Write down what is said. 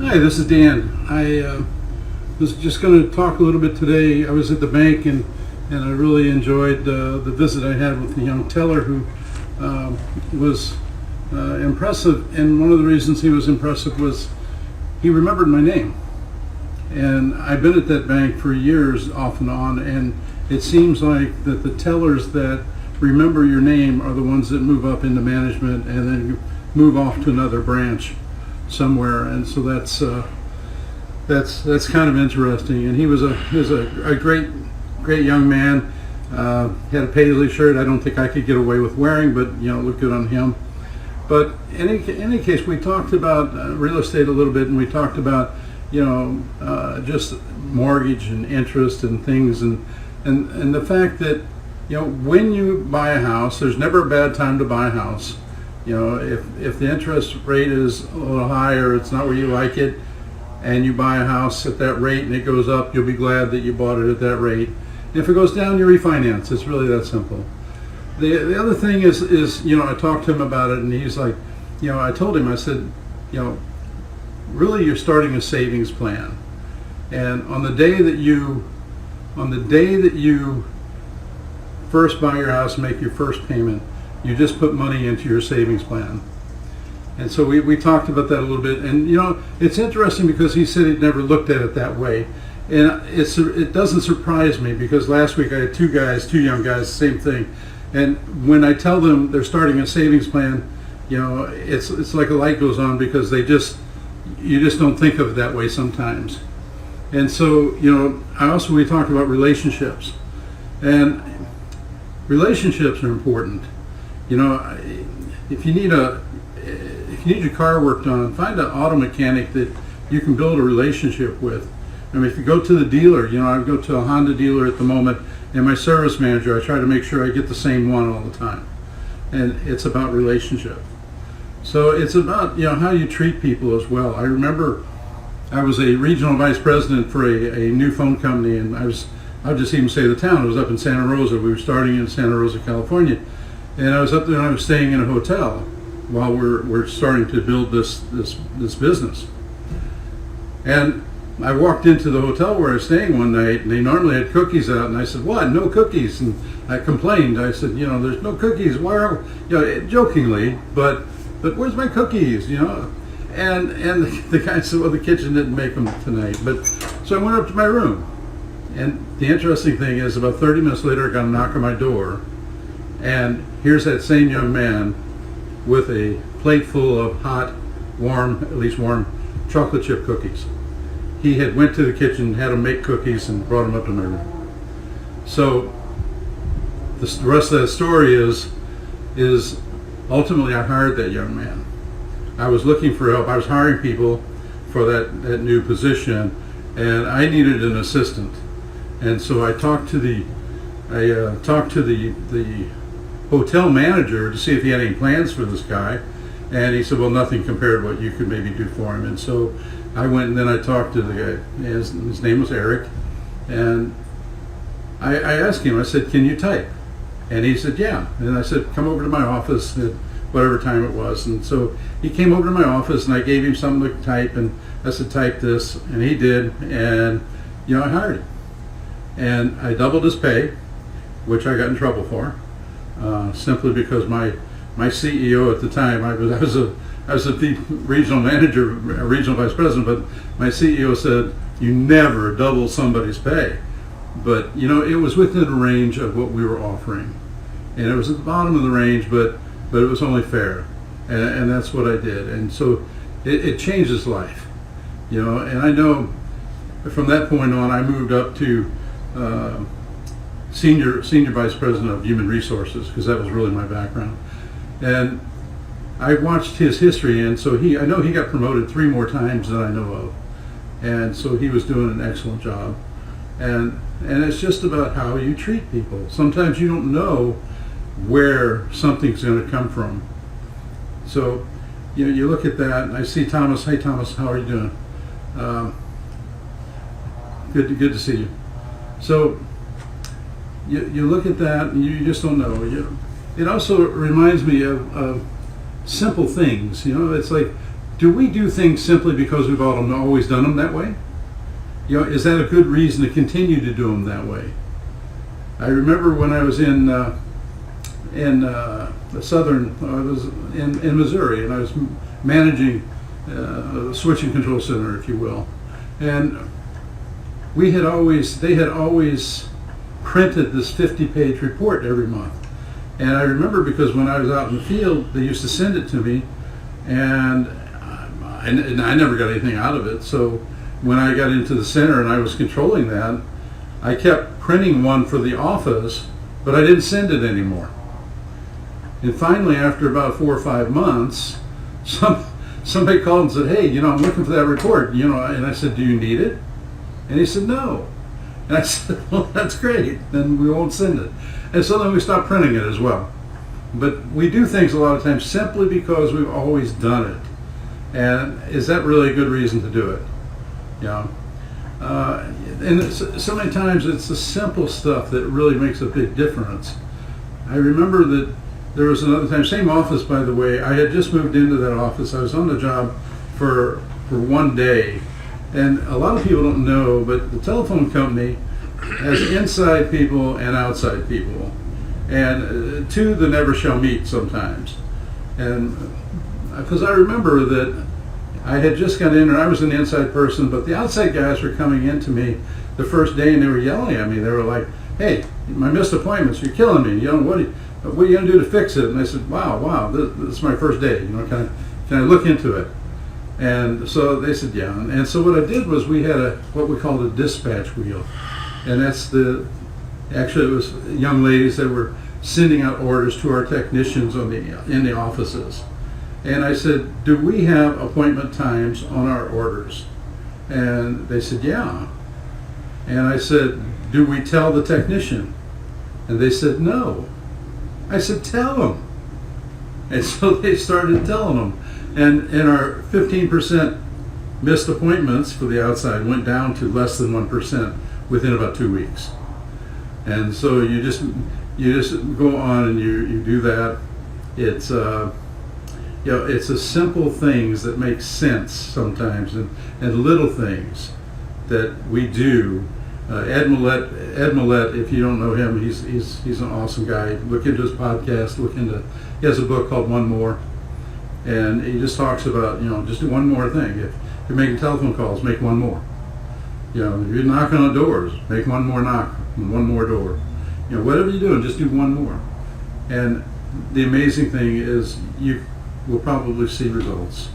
Hi, this is Dan. I was just going to talk a little bit today. I was at the bank and I really enjoyed the visit I had with the young teller who was impressive. And one of the reasons he was impressive was he remembered my name. And I've been at that bank for years off and on, and it seems like that the tellers that remember your name are the ones that move up into management and then you move off to another branch somewhere. And so that's kind of interesting. And he was a great young man. Had a paisley shirt I don't think I could get away with wearing, but it looked good on him. But in any case, we talked about real estate a little bit, and we talked about just mortgage and interest and things, and the fact that when you buy a house, there's never a bad time to buy a house. If the interest rate is a little higher, it's not where you like it, and you buy a house at that rate and it goes up, you'll be glad that you bought it at that rate. And if it goes down, you refinance. It's really that simple. The other thing is I talked to him about it, and he's like, I told him, I said, really you're starting a savings plan, and on the day that you first buy your house and make your first payment, you just put money into your savings plan. And so we talked about that a little bit, and it's interesting because he said he'd never looked at it that way, and it doesn't surprise me, because last week I had two young guys, same thing, and when I tell them they're starting a savings plan, it's like a light goes on, because you just don't think of it that way sometimes. And so we talked about relationships, and relationships are important. If you need your car worked on, find an auto mechanic that you can build a relationship with. I mean, if you go to the dealer, I go to a Honda dealer at the moment, and my service manager, I try to make sure I get the same one all the time. And it's about relationship. So it's about how you treat people as well. I remember I was a regional vice president for a new phone company, and I'll just even say the town. It was up in Santa Rosa. We were starting in Santa Rosa, California, and I was up there and I was staying in a hotel while we're starting to build this business. And I walked into the hotel where I was staying one night, and they normally had cookies out, and I said, "What? No cookies?" And I complained. I said, "There's no cookies. Why are jokingly, but where's my cookies?" And the guy said, "Well, the kitchen didn't make them tonight." But so I went up to my room, and the interesting thing is, about 30 minutes later, I got a knock on my door, and here's that same young man with a plate full of hot, at least warm, chocolate chip cookies. He had went to the kitchen, had them make cookies, and brought them up to my room. So the rest of that story is ultimately I hired that young man. I was looking for help. I was hiring people for that new position, and I needed an assistant. And so I talked to the hotel manager to see if he had any plans for this guy, and he said, "Well, nothing compared to what you could maybe do for him." And so I went and then I talked to the guy. His name was Eric, and I asked him, I said, "Can you type?" And he said, "Yeah." And I said, "Come over to my office at whatever time it was." And so he came over to my office, and I gave him something to type, and I said, "Type this," and he did, and I hired him. And I doubled his pay, which I got in trouble for, simply because my CEO at the time, I was a regional manager, a regional vice president, but my CEO said, "You never double somebody's pay." But it was within the range of what we were offering, and it was at the bottom of the range, but it was only fair, and that's what I did. And so it changed his life, and I know from that point on I moved up to senior vice president of human resources, because that was really my background. And I watched his history, and so I know he got promoted 3 more times that I know of, and so he was doing an excellent job. And it's just about how you treat people. Sometimes you don't know where something's going to come from. So you look at that, and I see Thomas. Hey, Thomas, how are you doing? Good to see you. So you look at that, and you just don't know. It also reminds me of simple things. It's like do we do things simply because we've always done them that way? You know, is that a good reason to continue to do them that way? I remember when I was in the southern, I was in Missouri, and I was managing a switching control center, if you will, and they had always printed this 50-page report every month. And I remember because when I was out in the field, they used to send it to me, and I never got anything out of it. So when I got into the center and I was controlling that, I kept printing one for the office, but I didn't send it anymore. And finally, after about 4 or 5 months, somebody called and said, "Hey, I'm looking for that report." And I said, "Do you need it?" And he said, "No." And I said, "Well, that's great. Then we won't send it." And so then we stopped printing it as well. But we do things a lot of times simply because we've always done it. And is that really a good reason to do it? And so many times it's the simple stuff that really makes a big difference. I remember that there was another time, same office by the way, I had just moved into that office. I was on the job for 1 day. And a lot of people don't know, but the telephone company has inside people and outside people. And two that never shall meet sometimes. And because I remember that I had just got in, and I was an inside person, but the outside guys were coming into me the first day, and they were yelling at me. They were like, "Hey, my missed appointments, you're killing me. What are you going to do to fix it?" And I said, wow, this is my first day. Can I look into it? And so they said, yeah. And so what I did was we had what we called a dispatch wheel. And actually it was young ladies that were sending out orders to our technicians in the offices. And I said, "Do we have appointment times on our orders?" And they said, "Yeah." And I said, "Do we tell the technician?" And they said, "No." I said, "Tell them." And so they started telling them. And our 15% missed appointments for the outside went down to less than 1% within about 2 weeks. And so you just go on and you do that. It's it's the simple things that make sense sometimes, and little things that we do. Ed Millett, if you don't know him, he's an awesome guy. Look into his podcast. He has a book called One More, and he just talks about just do one more thing. If you're making telephone calls, make one more. If you're knocking on doors, make one more knock, one more door. Whatever you're doing, just do one more. And the amazing thing is you will probably see results.